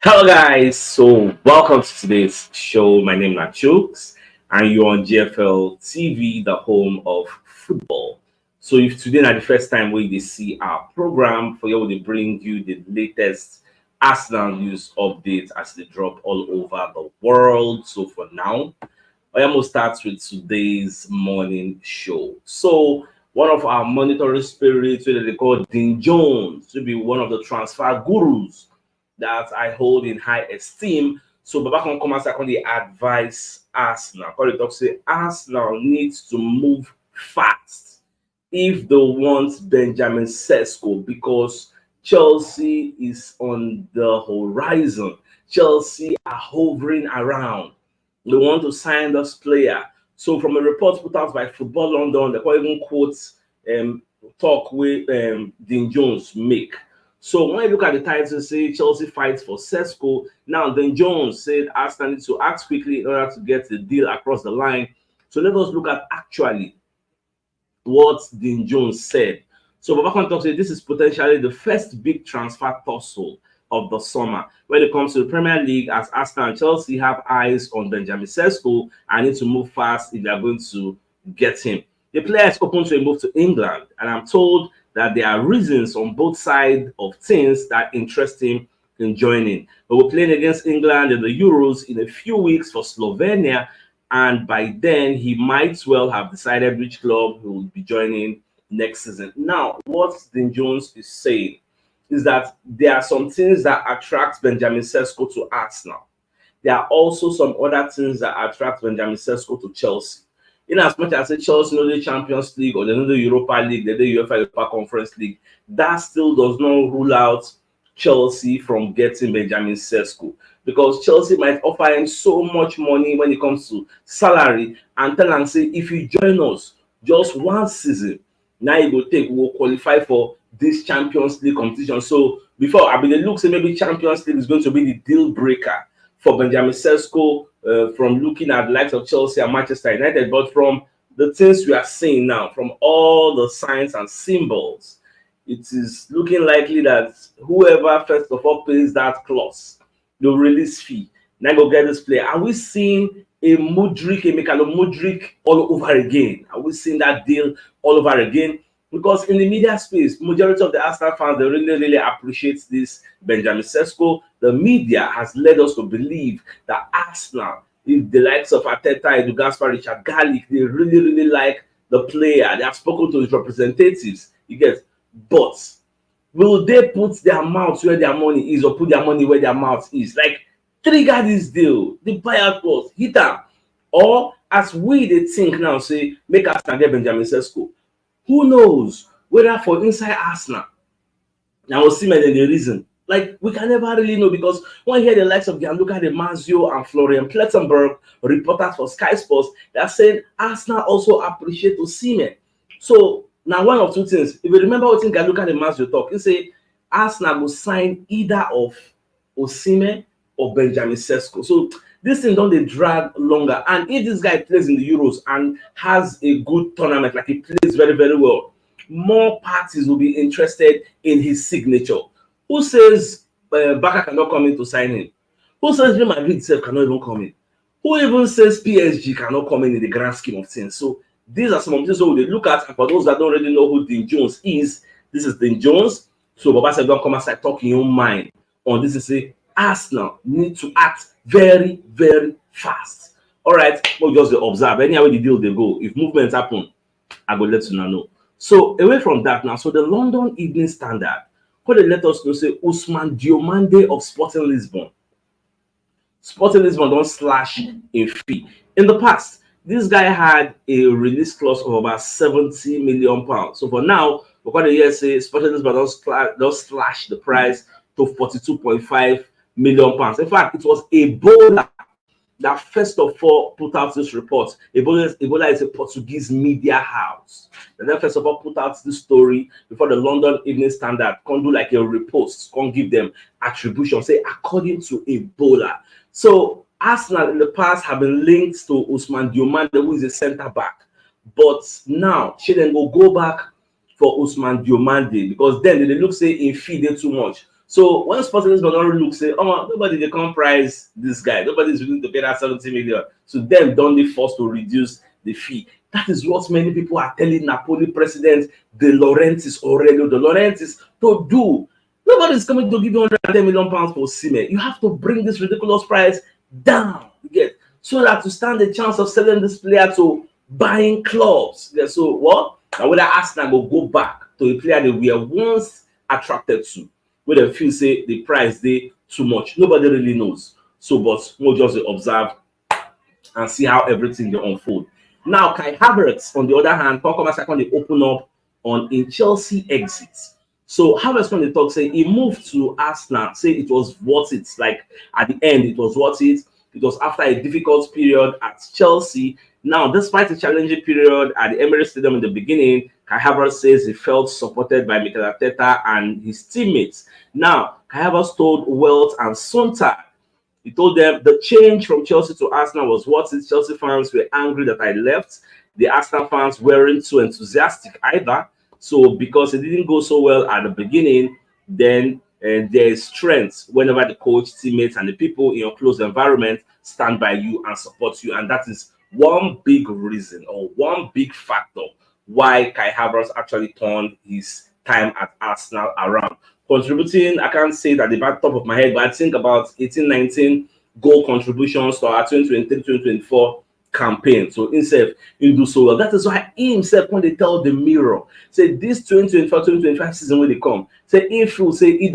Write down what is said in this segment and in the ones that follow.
Hello guys, so welcome to today's show. My name is CHUKS and you're on GFL TV, the home of football. So if today is the first time we see our program, for you to bring you the latest Arsenal news updates as they drop all over the world. So for now, I am going to start with today's morning show. So one of our monitoring spirits, whether they call Dean Jones, to be one of the transfer gurus that I hold in high esteem. So Baba can come and secondly advise Arsenal. Call it talk say Arsenal needs to move fast if they want Benjamin Sesko because Chelsea is on the horizon. Chelsea are hovering around. They want to sign this player. So from a report put out by Football London, they call even quotes talk with Dean Jones make. So when you look at the title, say Chelsea fights for Sesko. Now, then Jones said Arsenal needs to act quickly in order to get the deal across the line. So let us look at actually what Dean Jones said. So Babakan talks say this is potentially the first big transfer tussle of the summer when it comes to the Premier League, as Arsenal and Chelsea have eyes on Benjamin Sesko and need to move fast if they are going to get him. The player is open to a move to England, and I'm told that there are reasons on both sides of things that interest him in joining. But we're playing against England in the Euros in a few weeks for Slovenia, and by then he might well have decided which club he will be joining next season. Now, what Dean Jones is saying is that there are some things that attract Benjamin Sesko to Arsenal. There are also some other things that attract Benjamin Sesko to Chelsea. In as much as Chelsea know the Champions League or they know the Europa League, they know the UEFA Europa Conference League, that still does not rule out Chelsea from getting Benjamin Sesko, because Chelsea might offer him so much money when it comes to salary and tell him say, if you join us just one season, now you will will qualify for this Champions League competition. So before I mean, it looks like maybe Champions League is going to be the deal breaker for Benjamin Sesko. From looking at the likes of Chelsea and Manchester United, but from the things we are seeing now, from all the signs and symbols, it is looking likely that whoever first of all pays that clause, the release fee, now go get this player. Are we seeing a Mikhailo Mudryk all over again? Are we seeing that deal all over again? Because in the media space, majority of the Arsenal fans, they really appreciate this Benjamin Sesko. The media has led us to believe that Arsenal, if the likes of Arteta, Edu Gaspar, Richard Garlic, they really like the player. They have spoken to his representatives. You get, but will they put their mouth where their money is or put their money where their mouth is? Like, trigger this deal, the buyout clause, hit them. Or as they think now, say, make Arsenal get Benjamin Sesko. Who knows whether for inside Arsenal, now we'll see the reason. Like, we can never really know, because when you hear the likes of Gianluca Di Marzio and Florian Plettenberg, reporters for Sky Sports, they're saying Arsenal also appreciate Osimhen. So now one of two things. If you remember what Gianluca Di Marzio talk, he say Arsenal will sign either of Osimhen or Benjamin Sesko. So this thing don't they drag longer. And if this guy plays in the Euros and has a good tournament, like he plays very well, more parties will be interested in his signature. Who says Barca cannot come in to sign him? Who says Real Madrid itself cannot even come in? Who even says PSG cannot come in the grand scheme of things? So these are some of the things we look at. And for those that don't really know who Dean Jones is, this is Dean Jones. So Baba said, don't come and start talking your mind on this. To say Arsenal need to act very fast. All right, we'll just observe. Anyway, the deal they go. If movements happen, I will let you know. So away from that now, so the London Evening Standard, what they let us know, say Ousmane Diomande of Sporting Lisbon. Sporting Lisbon don't slash a fee. In the past, this guy had a release clause of about £70 million. So for now, because the year say Sporting Lisbon don't slash the price to £42.5 million. In fact, it was Ebola that first of all put out this report. Ebola is a Portuguese media house. And then first of all put out this story before the London Evening Standard can do like a repost, can give them attribution, say according to Ebola. So Arsenal in the past have been linked to Ousmane Diomande, who is a centre back. But now she then will go back for Ousmane Diomande, because then they look say in fee they too much. So when sporting but not look say, oh, nobody they come price this guy, nobody's willing to pay that 70 million. So them don't they forced to reduce the fee. That is what many people are telling Napoli president De Laurentiis Aurelio De Laurentiis to do. Nobody's coming to give you 110 million pounds for Osimhen. You have to bring this ridiculous price down, you get, so that to stand the chance of selling this player to buying clubs. Yeah, so what? Now whether Arsenal will go back to a player that we were once attracted to, where they feel say the price they too much. Nobody really knows. So, but we'll just observe and see how everything will unfold. Now, Kai Havertz, on the other hand, talk about second they open up on in Chelsea exits. So Havertz when they talk say he moved to Arsenal, say it was worth it. Like at the end, it was worth it. It was after a difficult period at Chelsea. Now, despite a challenging period at the Emirates Stadium in the beginning, Kai Havertz says he felt supported by Mikel Arteta and his teammates. Now, Kai Havertz told Welt and Sonntag, he told them the change from Chelsea to Arsenal was worth it. Chelsea fans were angry that I left. The Arsenal fans weren't too enthusiastic either. So because it didn't go so well at the beginning, then there is strength whenever the coach, teammates, and the people in your close environment stand by you and support you. And that is one big reason or one big factor why Kai Havertz actually turned his time at Arsenal around. Contributing, I can't say that the back top of my head, but I think about 18-19 goal contributions to our 2023-2024 campaign. So himself, he do so well. That is why he himself, when they tell the Mirror, say this 2024-2025 season when they come, say he feel say he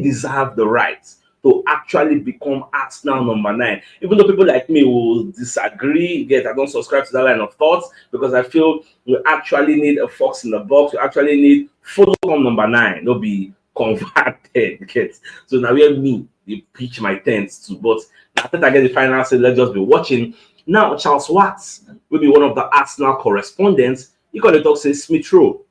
deserve the right to actually become Arsenal number 9. Even though people like me will disagree, yet I don't subscribe to that line of thoughts because I feel we actually need a fox in the box. We actually need follow come number 9, not be converted. Get so now we have me they pitch my tents to, but I think I get the final say. Let's just be watching. Now, Charles Watts will be one of the Arsenal correspondents. He got to talk say Smith Rowe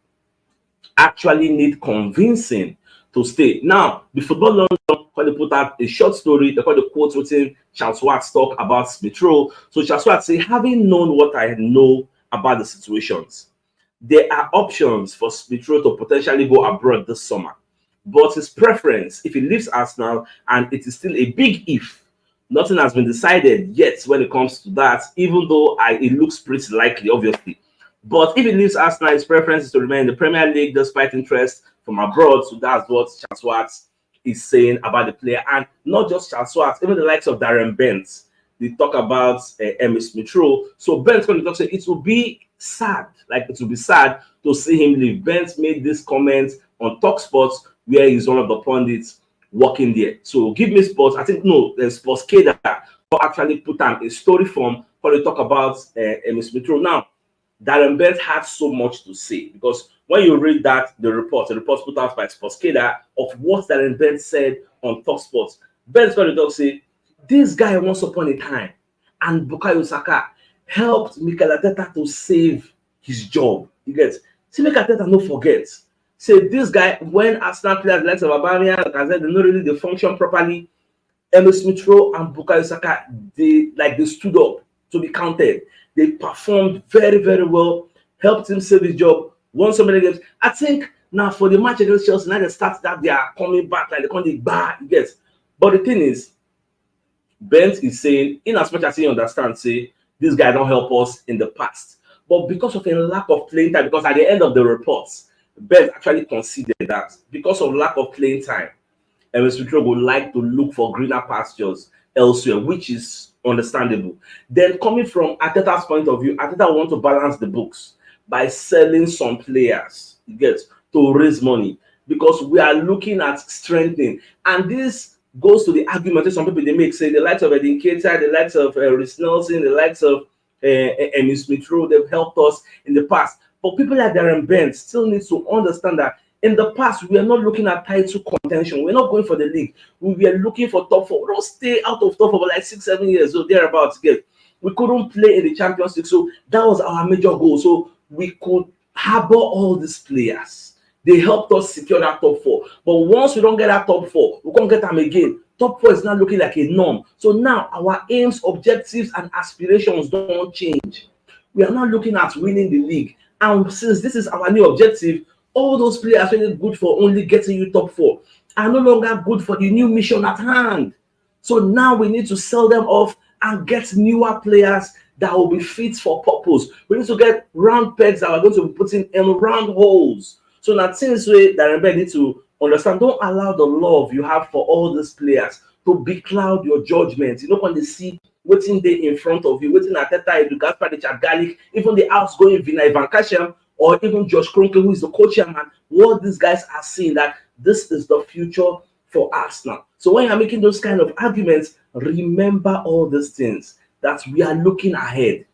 actually need convincing to stay. Now, the Football London, when they put out a short story, they call the quote written Charles Watts talk about Smith Rowe. So Charles Watts say, having known what I know about the situations, there are options for Smith Rowe to potentially go abroad this summer. But his preference, if he leaves Arsenal, and it is still a big if, nothing has been decided yet when it comes to that, even though it looks pretty likely, obviously. But if he leaves Arsenal, his preference is to remain in the Premier League despite interest from abroad. So that's what Charles Watts is saying about the player. And not just Charles Watts, even the likes of Darren Bent. They talk about Emil Smith Rowe. So Bent's going to talk, say it will be sad, like it will be sad to see him leave. Bent made this comment on TalkSport, where he's one of the pundits working there. So give me sports. I think no, there's Sports K that actually put on a story form where they talk about Emil Smith Rowe. Now, Darren Bent had so much to say because when you read that, the report put out by Sports K of what Darren Bent said on TalkSport, Bent's going to say, this guy once upon a time and Bukayo Saka helped Mikel Arteta to save his job. You get, see, Mikel Arteta no forget. Say this guy, when Arsenal players like Aubameyang, like I said, they not really they function properly. Emil Smith Rowe and Bukayo Saka, they stood up to be counted. They performed very, very well, helped him save his job, won so many games. I think now for the match against Chelsea, now they start that they are coming back, like they can't back, you get. But the thing is, Bent is saying, in as much as he understands, say, this guy don't help us in the past. But because of a lack of playing time, because at the end of the reports, Bent actually considered that because of lack of playing time, Emil Smith Rowe would like to look for greener pastures elsewhere, which is understandable. Then coming from Arteta's point of view, Arteta want to balance the books by selling some players, you get, to raise money because we are looking at strengthening. And this goes to the argument that some people they make, say the likes of Edin Keita, the likes of Reece Nelson, the likes of Emil Smith Rowe, they've helped us in the past. But people like Darren Bent still need to understand that in the past, we are not looking at title contention. We're not going for the league. We were looking for top 4. We don't stay out of top 4 for like 6-7 years. So thereabouts. We couldn't play in the Champions League. So that was our major goal. So we could harbor all these players. They helped us secure that top 4. But once we don't get that top 4, we can't get them again. Top 4 is not looking like a norm. So now our aims, objectives, and aspirations don't change. We are not looking at winning the league. And since this is our new objective, All those players when good for only getting you top four are no longer good for the new mission at hand. So now we need to sell them off and get newer players that will be fit for purpose. We need to get round pegs that are going to be putting in round holes. So now things way that Rebecca need to understand. Don't allow the love you have for all these players to becloud your judgment. You know when they see waiting there in front of you, waiting at Teta Edu, Gaspar de Garlic, even the outgoing Vina Ivan Kashem, or even Josh Kroenke, who is the co-chairman, what these guys are seeing that this is the future for Arsenal. So when you're making those kind of arguments, remember all these things that we are looking ahead.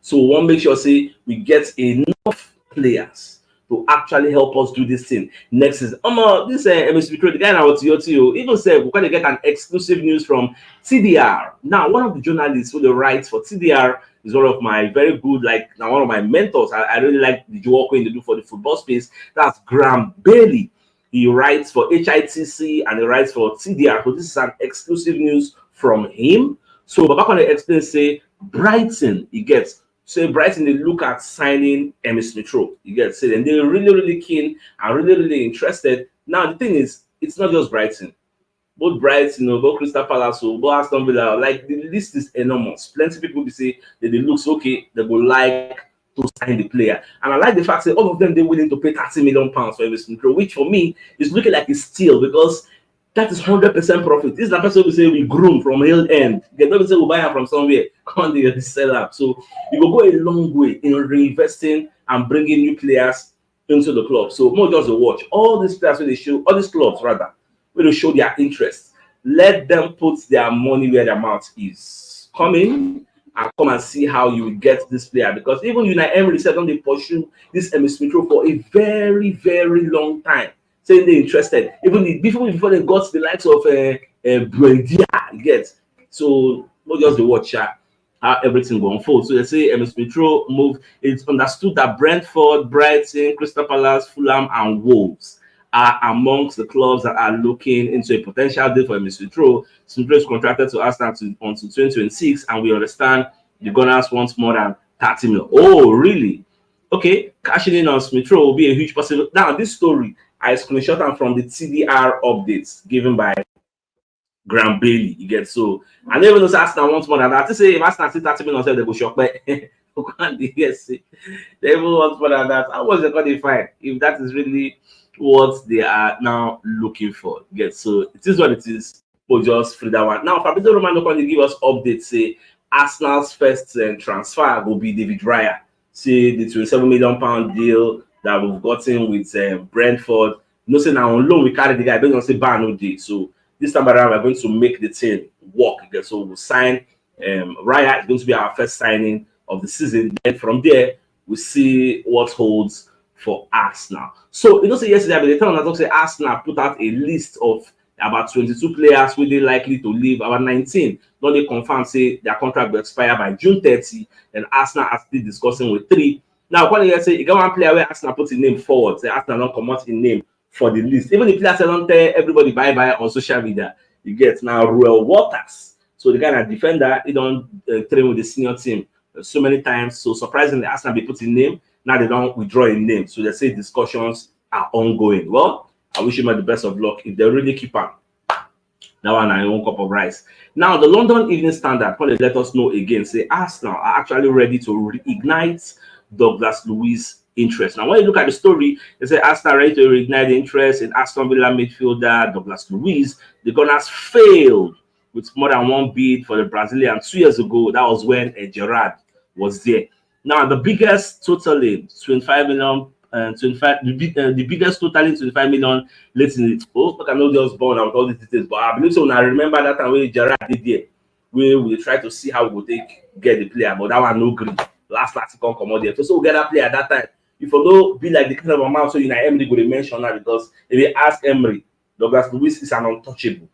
So we want to make sure say we get enough players to actually help us do this thing. Next is this MSP the guy now to even said we're going to get an exclusive news from TDR. Now, one of the journalists who writes for TDR is one of my very good, like now one of my mentors. I really like the work they do for the football space. That's Graham Bailey. He writes for HITC and he writes for TDR. So this is an exclusive news from him. So Babak on the explain say Brighton, he gets. So Brighton, they look at signing Emile Smith Rowe. You get said, and they're really keen and really interested. Now the thing is, it's not just Brighton. Both Brighton, both Crystal Palace, both Aston Villa, like the list is enormous. Plenty of people will say that it looks okay, they will like to sign the player. And I like the fact that all of them they're willing to pay £30 million for Emile Smith Rowe, which for me is looking like a steal because that is 100% profit. This is the person who say we groom from hill end. They don't say we buy her from somewhere. Come the sell up. So you will go a long way in reinvesting and bringing new players into the club. So more just to watch all these players when they show, all these clubs rather, when they show their interest. Let them put their money where their mouth is. Come in and come and see how you will get this player because even Unai Emery said they pursue this Emile Smith Rowe for a very long time. Saying they're interested, even before they got the likes of Buendia, you get. So not just the watch how everything will unfold. So they say Emile Smith Rowe move. It's understood that Brentford, Brighton, Crystal Palace, Fulham, and Wolves are amongst the clubs that are looking into a potential deal for Emile Smith Rowe. Smith Rowe is contracted to Arsenal until 2026, and we understand the Gunners want more than 30 million. Oh, really? Okay, cashing in on Smith Rowe will be a huge possibility. Now, this story I screenshot them from the TDR updates given by Graham Bailey. You get so I never know Arsenal wants more than that. To say if Arsenal see 30 million, they go shock, but yes, they will want more than that. How was it going to find if that is really what they are now looking for? You get so it is what it is. We'll just free that one. Now, Fabrizio Romano going to give us updates. Say Arsenal's first transfer will be David Raya. See the £27 million deal that we've gotten with Brentford. No say now on loan we carry the guy, but don't say ban no day. So this time around we're going to make the team work again. So we'll sign Raya. It's going to be our first signing of the season. Then from there we see what holds for Arsenal. So you know say yesterday, but the time I say Arsenal put out a list of about 22 players who they likely to leave. About 19. Don't they confirm say their contract will expire by June 30, and Arsenal are still discussing with 3. Now, when you say you got one player where Arsenal put his name forward, say Arsenal don't come out in name for the list. Even the players don't tell everybody bye on social media. You get now Rowe Waters. So the guy that defender, he don't train with the senior team so many times. So surprisingly, Arsenal be put in name. Now they don't withdraw a name. So they say discussions are ongoing. Well, I wish him the best of luck. If they really keep on, that one I own cup of rice. Now, the London Evening Standard probably let us know again. Say Arsenal are actually ready to reignite Douglas Luiz interest. Now, when you look at the story, they say Arsenal ready to reignite interest in Aston Villa midfielder Douglas Luiz. The Gunners failed with more than one bid for the Brazilian 2 years ago. That was when Gerrard was there. Now, the biggest totally 25 million. 25 the biggest totaling 25 million late in it. Oh, I know just born out all these details, but I believe so. Now I remember that time when Gerrard did there, we try to see how we would get the player, but that one no green. Last can't come out there. So we'll get that player at that time. If you don't be like the kind of amount, so you know Emery go to mention that because if you ask Emery, Douglas Luiz is an untouchable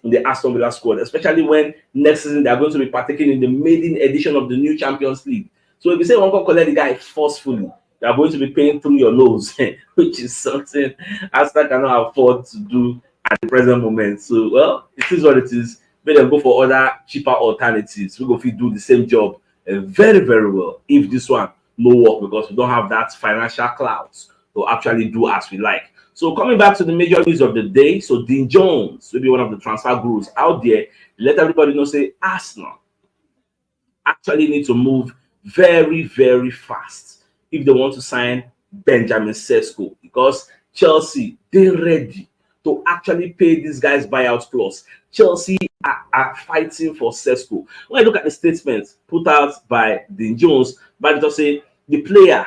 in the Aston Villa squad, especially when next season they are going to be partaking in the maiden edition of the new Champions League. So if you say one can collect the guy forcefully, they are going to be paying through your nose, which is something Arsenal cannot afford to do at the present moment. So, well, it is what it is. Let them go for other cheaper alternatives. We go to do the same job very well if this one no work because we don't have that financial clout to actually do as we like. So coming back to the major news of the day, so Dean Jones will be one of the transfer gurus out there. Let everybody know, say Arsenal actually need to move very, very fast if they want to sign Benjamin Sesko, because Chelsea, they're ready to actually pay these guys buyout clause. Chelsea are fighting for Sesko. When I look at the statements put out by Dean Jones, but just say the player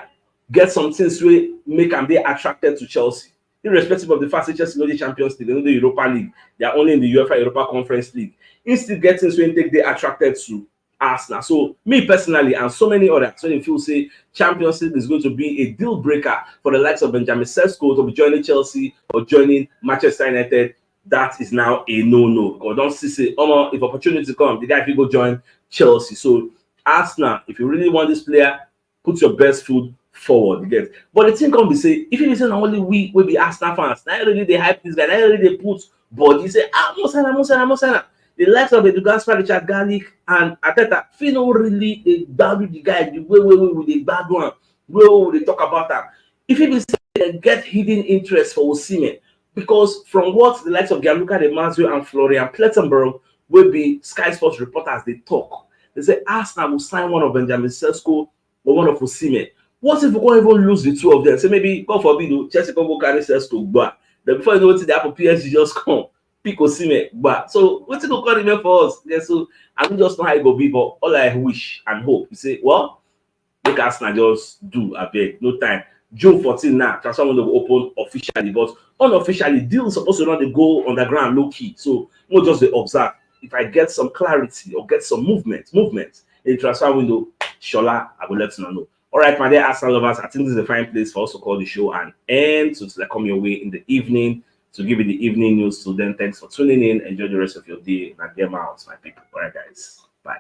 get some things to make them be attracted to Chelsea, irrespective of the fact that Chelsea know the Champions League, they know the Europa League, they are only in the UEFA Europa Conference League. Instead, getting so they attracted to Arsenal. So me personally and so many others, when you feel say Champions League is going to be a deal breaker for the likes of Benjamin Sesko to be joining Chelsea or joining Manchester United, that is now a no-no. Or don't say, oh, if opportunity come, the guy will go join Chelsea. So Arsenal, if you really want this player, put your best foot forward. You get. But the thing come be say, if you listen only we will be Arsenal fans, now really they hype this guy, now really they put body, say, Mosana. The likes of Edu Gaspar, Richard Garlic, and Ateta, feel no really they value the guy the way with the bad one, where they talk about that. If you say they get hidden interest for Osimhen, because from what the likes of Gianluca De Marzio and Florian Plettenberg will be Sky Sports reporters, they talk. They say Arsenal will sign one of Benjamin Sesko or one of Osimhen. What if we can't even lose the two of them? Say maybe, God forbid, Chelsea can go carry Sesko, but then before you know what the Apple PSG just come. Pick Osimhen, but so what's it going to call him for us? Yeah, so I don't just know how it will be, but all I wish and hope you say, well, make Arsenal just do a bit, no time. June 14 now, transfer window will open officially, but unofficially, deals supposed to not go on the ground low key. So we'll just observe. If I get some clarity or get some movement in the transfer window, Shola, I will let you know. All right, my dear Arsenal lovers, I think this is a fine place for us to call the show and end. So to come your way in the evening to give you the evening news. So then, thanks for tuning in. Enjoy the rest of your day. And get out, my people. All right, guys. Bye.